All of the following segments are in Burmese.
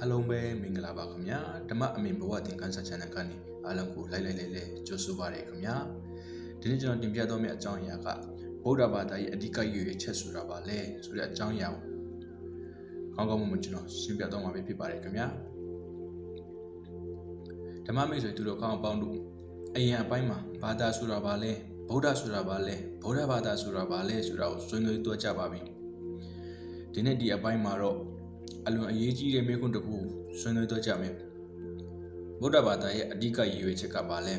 အားလုံးပဲမင်္ဂလာပါခင်ဗျာဓမ္မအမြင်ဘဝသင်ခန်းစာ channel ကနေအားလုံးကိုလိုက်ကြိုဆိုပါရခင်ဗျာဒီနေ့ကျွန်တော်တင်ပြတော့မယ့်အကြောင်းအရာကဗုဒ္ဓဘာသာရဲ့အဓိကရည်ရွယ်ချက်ဆိုတာပါလဲဆိုတဲ့အကြောင်းအရာကိုကောင်းမွန်ကျွန်တော်ရှင်းပြတော့မှာဖြစ်ပါတယ်ခင်ဗျာဓမ္မမိတ်ဆွေသူတို့ကောင်းအပေါင်းတို့အရင်အပိုင်းမှာဘာသာဆိုတာပါလဲဗုဒ္ဓဆိုတာပါလဲဗုဒ္ဓဘာသာဆိုတာပါလဲဆိုတာကိုဆွေးနွေးတော့ကြပါပြီဒီနေ့ဒီအပိုင်းမှာတော့အလွန်အရေးကြီးတဲ့မေးခွန်းတစ်ခုဆွေးနွေးတော့ကြမယ်ဗုဒ္ဓဘာသာရဲ့အဓိကရည်ရွယ်ချက်ကပါလဲ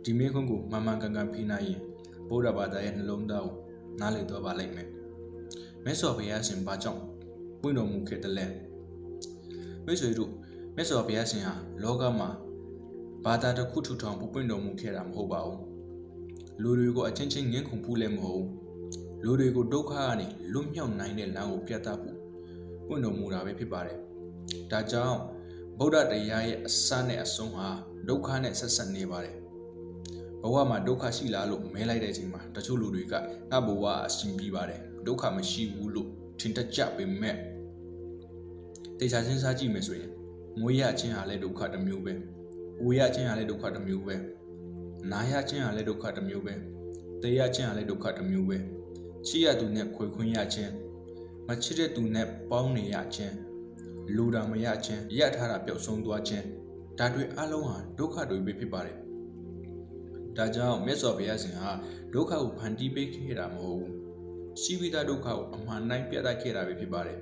ဒီမေးခွန်းကိုမှန်မှန်ကန်ကန်ဖြေနိုင်ရင်ဗုဒ္ဓဘာသာရဲ့နှလုံးသားကိုနားလည်တော့ပါလိမ့်မယ်မြတ်စွာဘုရားရှင်ဘာကြောင့်ပွင့်တော်မူခဲ့တယ်လဲမိတ်ဆွေတို့မြတ်စွာဘုရားရှင်ဟာလောကမှာဘာသာတစ်ခုထူထောင်ပွင့်တော်မူခဲ့တာမဟုတ်ပါဘူးလူတွေကိုအချင်းချင်းငင်းခုန်ဖို့လည်းမဟုတ်လူတွေကိုဒုက္ခကနေလွတ်မြောက်နိုင်တဲ့လမ်းကိုပြသဖို့ပွင့်တော်မူတာပဲဖြစ်ပါတယ်ဒါကြောင့်ဗုဒ္ဓတရားရဲ့အစနဲ့အဆုံးဟာဒုက္ခနဲ့ဆက်ဆက်နေပါတယ်ဘဝမှာဒုက္ခရှိလားလို့မဲလိုက်တဲ့အချိန်မှာတချို့လူတွေကငါဘဝအရှင်ပြီးပါတယ်ဒုက္ခမရှိဘူးလို့ထင်တတ်ကြပေမဲ့တေချာစဉ်းစားကြည့်မယ်ဆိုရင်ငွေရခြင်းဟာလည်းဒုက္ခတစ်မျိုးပဲအိုရခြင်းဟာလည်းဒုက္ခတစ်မျိုးပဲနာရခြင်းဟာလည်းဒုက္ခတစ်မျိုးပဲတေရခြင်းဟာလည်းဒုက္ခတစ်မျိုးပဲချစ်ရသူနဲ့ခွေခွင်းရခြင်းမချစ်တဲ့သူနဲ့ပေါင်းနေရခြင်းလူတာမရခြင်းရထားတာပျောက်ဆုံးသွားခြင်းဒါတွေအလုံးဟာဒုက္ခတွေပဲဖြစ်ပါတယ်ဒါကြောင့်မြတ်စွာဘုရားရှင်ဟာဒုက္ခကိုဖန်တီးပေးခဲ့တာမဟုတ်ဘူးရှိပြီးသားဒုက္ခကိုအမှန်တိုင်းပြသခဲ့တာပဲဖြစ်ပါတယ်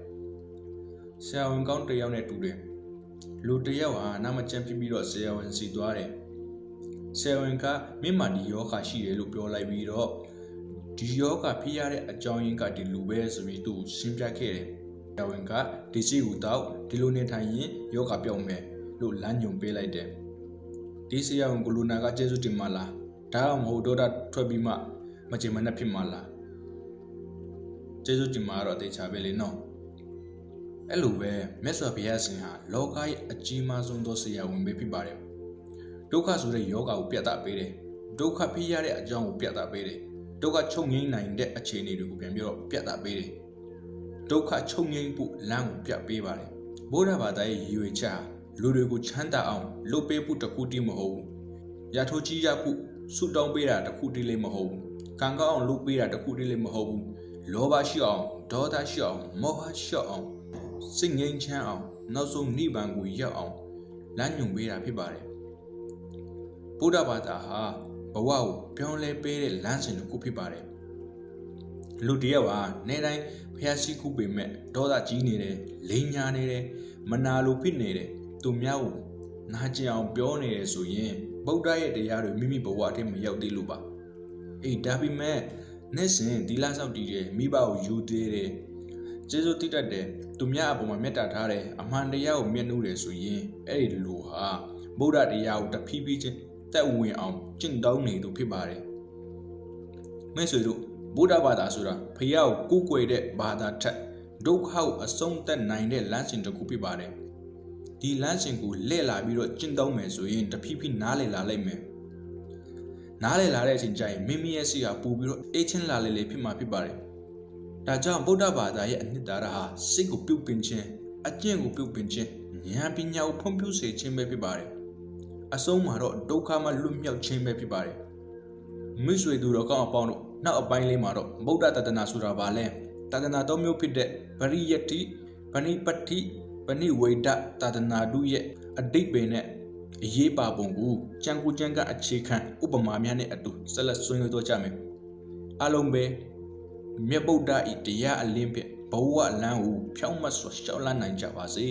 ဆရာဝန်ကောင်းတစ်ယောက်နဲ့တူတယ်လူတစ်ယောက်ဟာနာမကျန်းပြီးတော့ဆရာဝန်စီသွားတယ်ဆရာဝန်ကမင်းမှာဒီယောဂရှိတယ်လို့ပြောလိုက်ပြီးတော့ဒီယောဂဖြစ်ရတဲ့အကြောင်းရင်းကဒီလူပဲဆိုပြီးသူရှင်းပြခဲ့တယ်ဆရာဝန်ကဒီစီကိုတော့ဒီလိုနေထိုင်ရင်ယောဂပြောင်းမယ်လို့လမ်းညွှန်ပေးလိုက်တယ်ဒီဆရာဝန်ကလူနာကကျေးဇူးတင်ပါလားဒါမှမဟုတ်တော့ထွက်ပြီးမှမချင်မနှက်ဖြစ်မှာလားကျေးဇူးတင်မှာတော့တေချာပဲလေနော်အဲ့လိုပဲမြတ်စွာဘုရားရှင်ဟာလောကရဲ့အကြီးမားဆုံးသောဆရာဝန်ပဲဖြစ်ပါတယ်ဒုက္ခဆိုတဲ့ယောဂကိုပြတ်တာပေးတယ်ဒုက္ခဖြစ်ရတဲ့အကြောင်းကိုပြတ်တာပေးတယ်ဒုက္ခချုပ်ငြိမ်းနိုင်တဲ့အခြေအနေတွေကိုပြန်ပြီးတော့ပြတ်တာပေးတယ်ဒုက္ခချုပ်ငြိမ်းဖို့လမ်းကိုပြတ်ပေးပါတယ်ဗုဒ္ဓဘာသာရဲ့ရည်ရွယ်ချက်ဟာလူတွေကိုချမ်းသာအောင်လုပ်ပေးဖို့တခုတည်းမဟုတ်ဘူးရထိုးကြီးရဖို့ဆုတောင်းပေးတာတခုတည်းလည်းမဟုတ်ဘူးကံကောင်းအောင်လုပ်ပေးတာတခုတည်းလည်းမဟုတ်ဘူးလောဘရှိအောင်ဒေါသရှိအောင်မောဟရှိအောင်စိတ်ငြိမ်းချမ်းအောင်နောက်ဆုံးနိဗ္ဗာန်ကိုရောက်အောင်လမ်းညွှန်ပေးတာဖြစ်ပါတယ်ဗုဒ္ဓဘာသာဟာဘဝကိုပြောင်းလဲပေးတဲ့လမ်းစဉ်တစ်ခုဖြစ်ပါတယ်လူတယောက်ဟာနေတိုင်းဖျားရှိခုပေမဲ့ဒေါသကြီးနေတယ်လိန်ညာနေတယ်မနာလိုဖြစ်နေတယ်သူများကိုနာကျင်အောင်ပြောနေတယ်ဆိုရင်ဗုဒ္ဓရဲ့တရားတွေမိမိဘဝအထက်မရောက်သေးလို့ပါအေးဒါပေမဲ့နေ့စဉ်ဒီလဆောက်တည်တယ်မိဘကိုယူသေးတယ်ကျေးဇူးတည်တတ်တယ်သူများအပေါ်မှာမေတ္တာထားတယ်အမှန်တရားကိုမျက်နှာတယ်ဆိုရင်အဲ့ဒီလူဟာဗုဒ္ဓတရားကိုတဖြည်းဖြည်းချင်းတက်ဝင်အောင်ကျင့်သုံးနေသူဖြစ်ပါတယ်မိတ်ဆွေတို့ဗုဒ္ဓဘာသာဆိုတာဖျားကိုကိုးကွယ်တဲ့ဘာသာထက်ဒုက္ခကိုအဆုံးသတ်နိုင်တဲ့လမ်းစဉ်တစ်ခုဖြစ်ပါတယ်ဒီလမ်းစဉ်ကိုလှည့်လာပြီးတော့ကျင့်သုံးမယ်ဆိုရင်တဖြည်းဖြည်းနားလည်လာလိမ့်မယ်နားလည်လာတဲ့အချိန်ကျရင်မိမိရဲ့စိတ်ဟာပူပြီးတော့အေးချမ်းလာလေဖြစ်မှာဖြစ်ပါတယ်ဒါကြောင့်ဗုဒ္ဓဘာသာရဲ့အနှစ်သာရဟာစိတ်ကိုပြုတ်ပင်ခြင်းအကျင့်ကိုပြုတ်ပင်ခြင်းဉာဏ်ပညာကိုဖွံ့ဖြိုးစေခြင်းပဲဖြစ်ပါတယ်အဆုံးမှာတော့ဒုက္ခမှလွတ်မြောက်ခြင်းပဲဖြစ်ပါတယ်မိတ်ဆွေသူတော်ကောင်းအပေါင်းတို့နောက်အပိုင်းလေးမှာတော့ဗုဒ္ဓတဒနာဆိုတာဘာလဲတဒနာ၃မျိုးဖြစ်တဲ့ပရိယတ္တိပဏိပတ္တိပဏိဝေဒတဒနာတို့ရဲ့အဓိပ္ပာယ်နဲ့အရေးပါပုံကိုကျမ်းကိုကျမ်းကအခြေခံဥပမာများနဲ့အတူဆက်လက်ဆွေးနွေးတော့ကြမယ်အားလုံးပဲမြတ်ဗုဒ္ဓဤတရားအလင်းဖြင့်ဘဝလမ်းကိုဖြောင့်မတ်စွာရှောက်လန်းနိုင်ကြပါစေ